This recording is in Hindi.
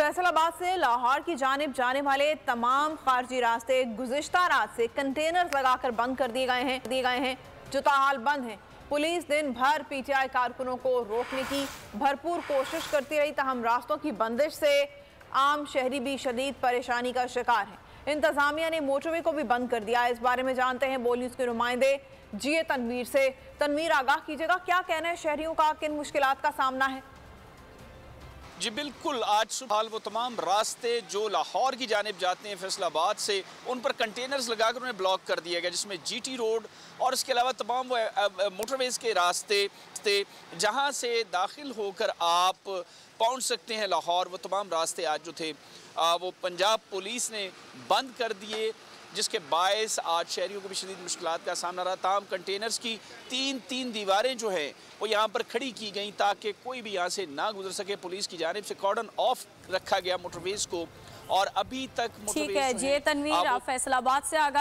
फैसलाबाद से लाहौर की जानिब जाने वाले तमाम खारजी रास्ते गुज़िश्ता रात से कंटेनर लगाकर बंद कर दिए गए हैं जो ताहाल बंद हैं। पुलिस दिन भर पीटीआई कारकुनों को रोकने की भरपूर कोशिश करती रही, ताहम रास्तों की बंदिश से आम शहरी भी शदीद परेशानी का शिकार हैं। इंतजामिया ने मोटरवे को भी बंद कर दिया। इस बारे में जानते हैं बोल न्यूज़ के नुमाइंदे जीए तनवीर से। तनवीर, आगाह कीजिएगा, क्या कहना है शहरियों का, किन मुश्किलात का सामना है? जी बिल्कुल, आज सुबह वो तमाम रास्ते जो लाहौर की जानिब जाते हैं फैसलाबाद से, उन पर कंटेनर्स लगाकर उन्हें ब्लॉक कर दिया गया, जिसमें जीटी रोड और इसके अलावा तमाम मोटरवेज के रास्ते जहां से दाखिल होकर आप पहुंच सकते हैं लाहौर, वो तमाम रास्ते आज जो थे वो पंजाब पुलिस ने बंद कर दिए, जिसके बायस आज शहरियों को भी शदीद मुश्किलात का सामना रहा। तमाम कंटेनर्स की तीन दीवारें जो हैं वो यहाँ पर खड़ी की गई ताकि कोई भी यहाँ से ना गुजर सके। पुलिस की जानिब से कॉर्डन ऑफ रखा गया मोटरवेज को, और अभी तक ठीक है जी तनवीर, आप फैसलाबाद से आगाह